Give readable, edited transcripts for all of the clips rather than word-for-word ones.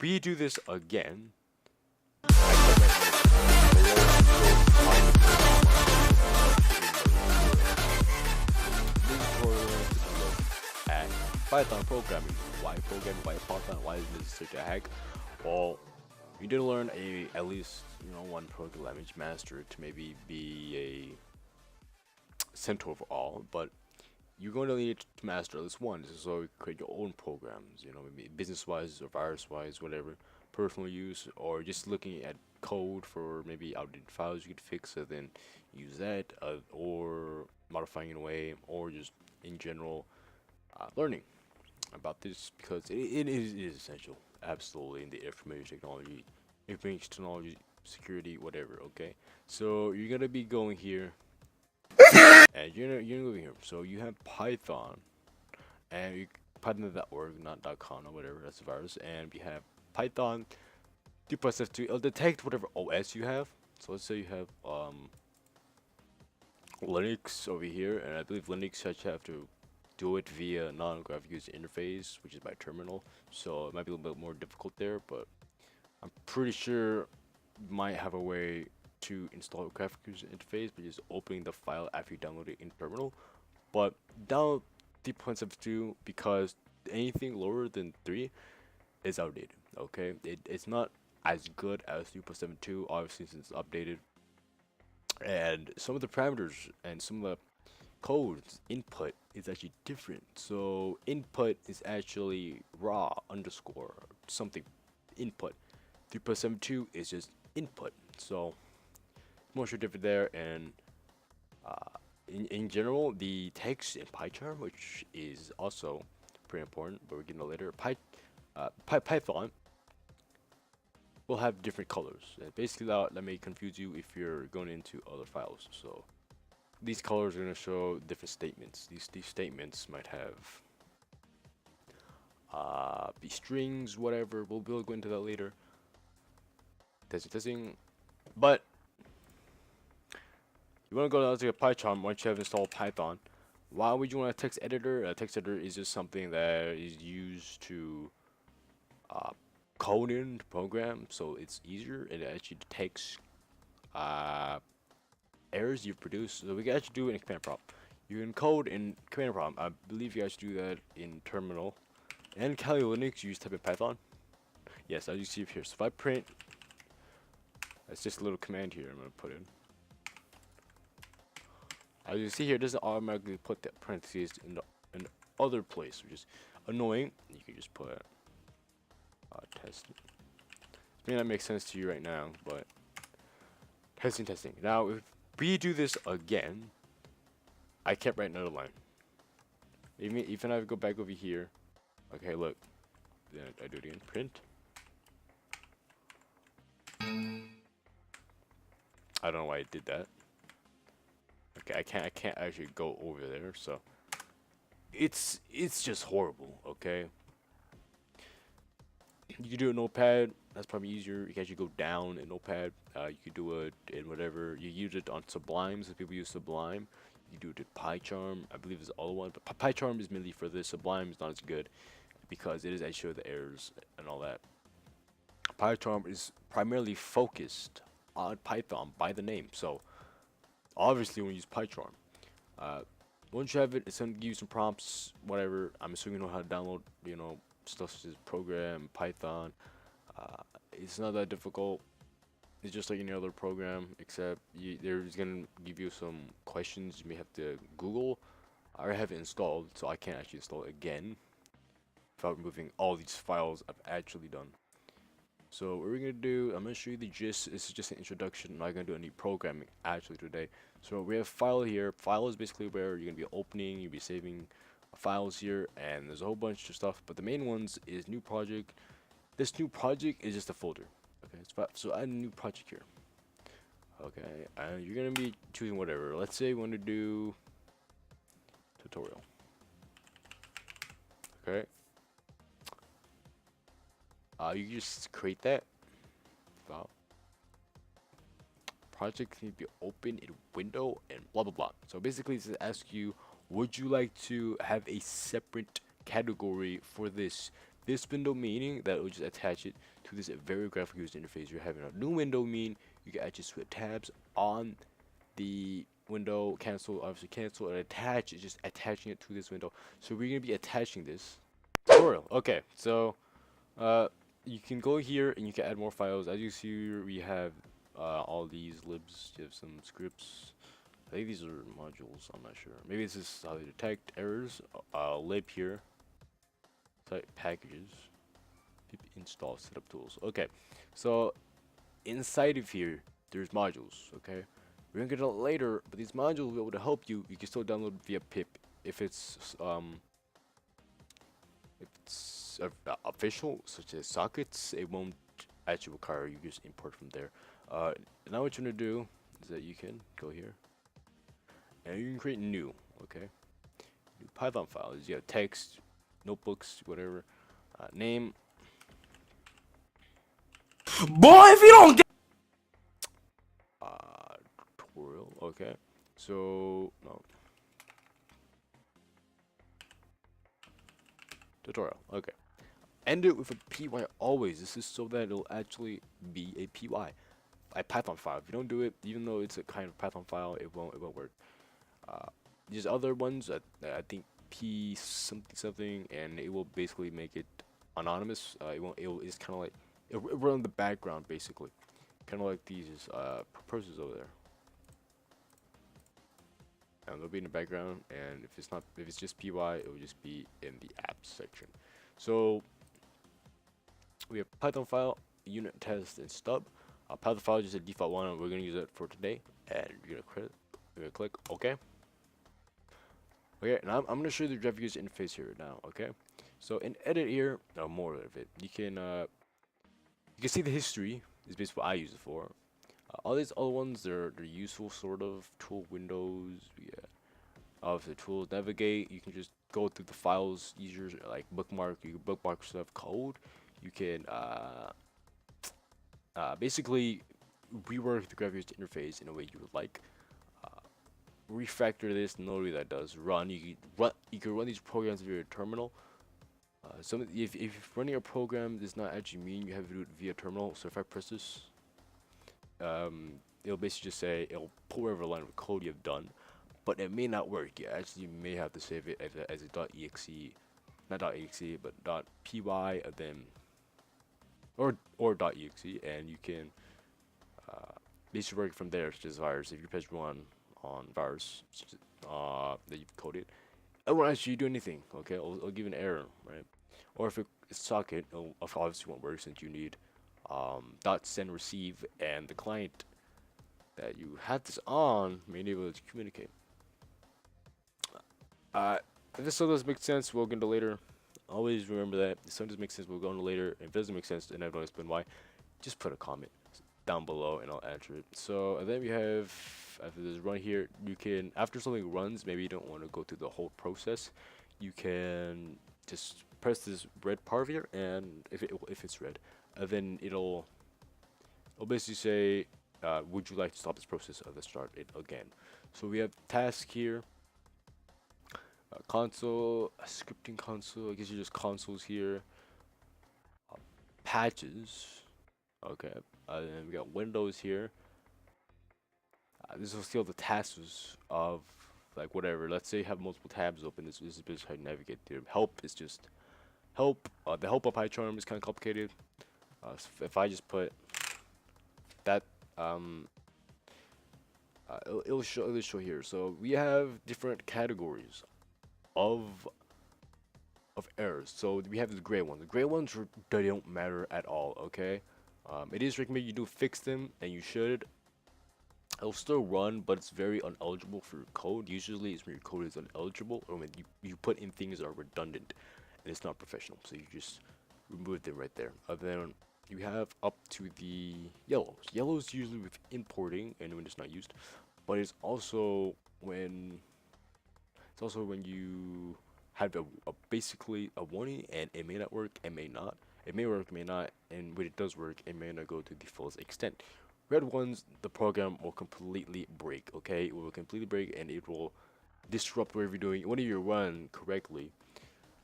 we do this again, at Python programming. Why programming? Why Python? Why is this such a hack? Well, you did learn at least one programming language master to maybe be a center of all, but you're going to need to master at least one. So you create your own programs, maybe business-wise or virus-wise, whatever, personal use, or just looking at code for maybe outdated files you could fix and then use that, or modifying in a way, or just in general learning about this because it is essential, absolutely, in the information technology, security, whatever. Okay, so you're gonna be going here, and you're going here. So you have Python, and Python.org, not .com or whatever. That's the virus, and we have Python 2+F2. It'll detect whatever OS you have. So let's say you have Linux over here, and I believe Linux have to do it via non-graphic user interface, which is by terminal. So it might be a little bit more difficult there, but I'm pretty sure you might have a way to install a graphic user interface by just opening the file after you download it in terminal. But download 3.72 because anything lower than 3 is outdated. Okay, it's not as good as 3.72, obviously, since it's updated, and some of the parameters and some of the code's input is actually different. So input is actually raw underscore something input. 3.72 is just input. So more sure different there, and in general, the text in PyCharm, which is also pretty important, but we're getting to later. Python will have different colors, and basically that may confuse you if you're going into other files. So these colors are going to show different statements. These statements might have be strings, whatever. We'll go into that later. Testing. But you want to go down to PyCharm once you have installed Python. Why would you want a text editor? A text editor is just something that is used to code in the program, so it's easier. It actually detects errors you've produced. So we can actually do it in command prompt. You can code in command prompt. I believe you guys do that in terminal. And Kali Linux, you use type in Python. Yes, as you see here. So if I print, that's just a little command here I'm going to put in. As you see here, it doesn't automatically put that parentheses in the other place, which is annoying. You can just put test. It may not make sense to you right now, but testing. Now, if we do this again, I kept writing another line. Even if I go back over here, okay, look. Then I do it again. Print. I don't know why I did that. Okay, I can't actually go over there, so it's just horrible. Okay, you can do it in Notepad. That's probably easier. You can actually go down in Notepad. You could do it in whatever you use it on Sublime. So people use Sublime. You do it in PyCharm. I believe is the other one, but PyCharm is mainly for this. Sublime is not as good because it is actually the errors and all that. PyCharm is primarily focused on Python by the name, so obviously when you use PyCharm, once you have it, it's gonna give you some prompts, whatever. I'm assuming you know how to download, stuff such as program, Python. It's not that difficult. It's just like any other program, except there's gonna give you some questions you may have to Google. I already have it installed, so I can't actually install it again without removing all these files I've actually done. So what we're gonna do, I'm gonna show you the gist. This is just an introduction. I'm not gonna do any programming actually today. So we have file here. File is basically where you're gonna be opening, you'll be saving files here, and there's a whole bunch of stuff. But the main ones is new project. This new project is just a folder. Okay, so add a new project here. Okay, and you're gonna be choosing whatever. Let's say we want to do tutorial. Okay. You just create that file. Project can be open in window and blah blah blah. So basically, it's to ask you, would you like to have a separate category for this this window, meaning that it will just attach it to this very graphical user interface you're having. A new window mean you can actually switch tabs on the window, cancel, obviously cancel, and attach it, just attaching it to this window. So we're gonna be attaching this tutorial. Okay, so you can go here and you can add more files. As you see here, we have all these libs. You have some scripts. I think these are modules. I'm not sure. Maybe this is how they detect errors. Lib here. Type packages. Pip install setup tools. Okay, so inside of here, there's modules. Okay, we're gonna get it later, but these modules will be able to help you. You can still download via pip if it's official, such as sockets. It won't actually require you just import from there. Now what you're gonna do is that you can go here and you can create new. Okay, new Python files. You have text, notebooks, whatever. Name. Boy, if you don't get Tutorial. Okay, so no. Tutorial. Okay. End it with a py always. This is so that it'll actually be a py, a Python file. If you don't do it, even though it's a kind of Python file, it won't work. These other ones, I think p something something, and it will basically make it anonymous. It's kind of like it'll run in the background basically, kind of like these processes over there. And they'll be in the background, and if it's just py, it will just be in the apps section. So we have Python file, unit test, and stub. Python file is just a default one, and we're gonna use it for today. And you're gonna click OK. Okay, and I'm gonna show you the graphic user interface here now. Okay, so in edit here, more of it. You can see the history. Is basically what I use it for. All these other ones, they're useful sort of tool windows. Yeah, obviously tools navigate. You can just go through the files easier, like bookmark. You can bookmark stuff, code. You can basically rework the graphics interface in a way you would like. Refactor this. Nobody that does run. You can run these programs via your terminal. If running a program does not actually mean you have to do it via terminal. So if I press this, it'll basically just say it'll pull whatever line of code you have done, but it may not work. You actually may have to save it as a .exe, not .exe, but .py, and then or .exe, and you can basically work from there. Just virus. If you press run on virus, that you've coded, it won't actually do anything. Okay, it'll give an error, right? Or if it's socket, it'll obviously won't work since you need .send receive, and the client that you had this on may be able to communicate. If this still doesn't make sense, we'll get into later. Always remember that if something doesn't make sense, we'll go into later. If it doesn't make sense and I don't explain why, just put a comment down below and I'll answer it. So and then we have, after this run here, you can, after something runs, maybe you don't want to go through the whole process, you can just press this red part here, and if it's red, and then it'll basically say, would you like to stop this process? Let's start it again. So we have task here, console, scripting console. I guess you just consoles here, patches. Okay, and then we got windows here. This will still the tasks of like whatever. Let's say you have multiple tabs open. This is basically how you navigate through. Help is just help. The help of PyCharm is kind of complicated. So if I just put that, it'll show here. So we have different categories of errors. So we have the gray ones. The gray ones they don't matter at all. Okay, it is recommended you do fix them, and you should. It'll still run, but it's very uneligible for your code. Usually, it's when your code is ineligible, or when you put in things that are redundant, and it's not professional. So you just remove them right there. Then you have up to the yellows. Yellows usually with importing and when it's not used, but it's also when you have basically a warning, and it may not work, it may not. It may work, may not, and when it does work, it may not go to the fullest extent. Red ones, the program will completely break. Okay, it will completely break, and it will disrupt whatever you're doing. When you run correctly,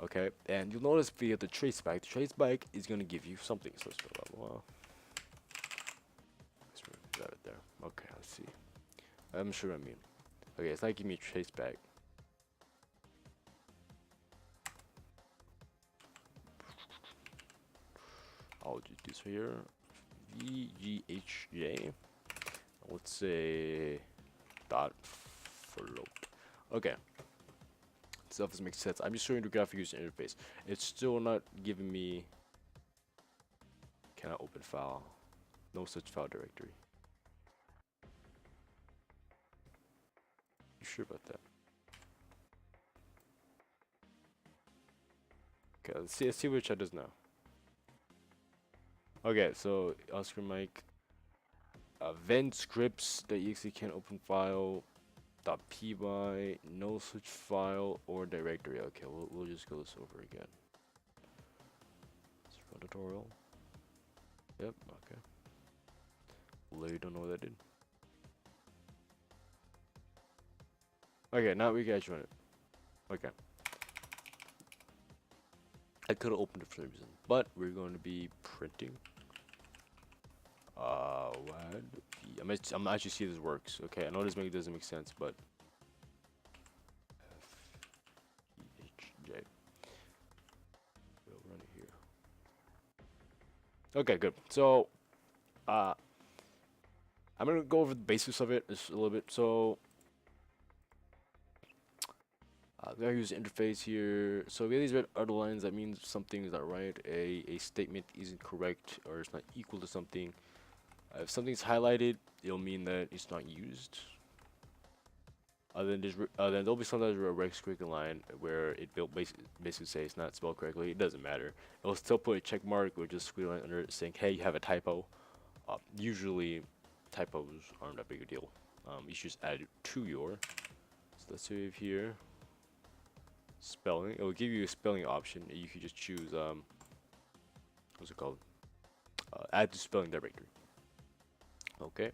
Okay, and you'll notice via the traceback is gonna give you something. So let's go level. Let's remove that right there. Okay, let's see. I'm sure what I mean. Okay, it's not giving me traceback. I'll just do this here. VGHJ. Let's say dot float. Okay. Stuff doesn't make sense. I'm just showing the graphic user interface. It's still not giving me. Can I open file? No such file directory. You sure about that? Okay, let's see which it does now. Okay, so Oscar Mike. Vent scripts.exe can't open file. .py, no such file or directory. Okay, we'll just go this over again. Let's run tutorial. Yep, okay. Literally don't know what that did. Okay, now we can actually run it. Okay. I could have opened it for some reason, but we're going to be printing. What? I'm actually see this works. Okay, I know this doesn't make sense, but FEHJ. We'll run it here. Okay, good. So, I'm gonna go over the basics of it just a little bit. So, we gotta use the interface here. So we have these red underlines. That means something is not right. A statement isn't correct or it's not equal to something. If something's highlighted, it'll mean that it's not used. Then there'll be sometimes a red squiggly line where it will basically say it's not spelled correctly. It doesn't matter. It'll still put a check mark or just squiggly line under it saying, "Hey, you have a typo." Usually, typos aren't that big a deal. You should just add it to your. So let's save here. Spelling. It will give you a spelling option. You can just choose what's it called? Add to spelling directory. Okay.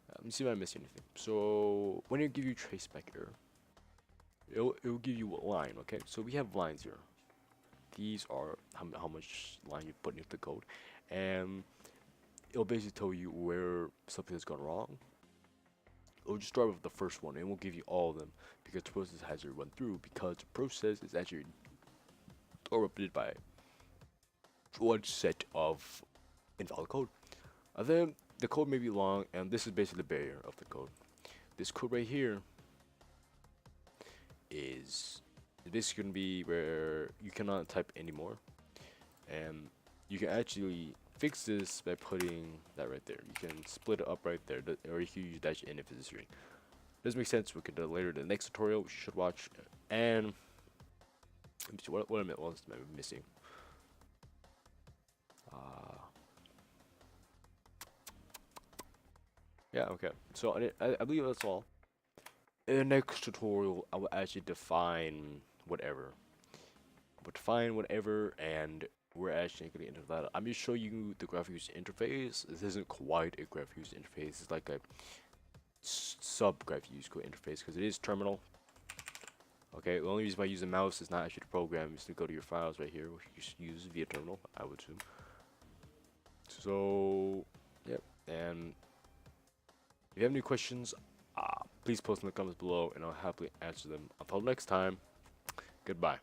Let me see if I missed anything. So when it give you traceback error, it will give you a line. Okay. So we have lines here. These are how much line you put into the code, and it'll basically tell you where something has gone wrong. It'll just start with the first one. It won't give you all of them because the process has to run through because the process is actually interrupted by one set of invalid code. And then the code may be long, and this is basically the barrier of the code. This code right here is basically going to be where you cannot type anymore, and you can actually fix this by putting that right there. You can split it up right there, or you can use dash n if it's a string. Doesn't make sense. We can do it later in the next tutorial. You should watch. And let me see what else am I missing? Yeah, okay. So I believe that's all. In the next tutorial, I will actually define whatever. And we're actually going to get into that. I'm going to show you the graphic user interface. This isn't quite a graphic user interface. It's like a sub graphic user interface because it is terminal. Okay, the only reason why I use the mouse is not actually the program. Is to go to your files right here, which you just use via terminal, I would assume. So, yep. And if you have any questions, please post in the comments below, and I'll happily answer them. Until next time, goodbye.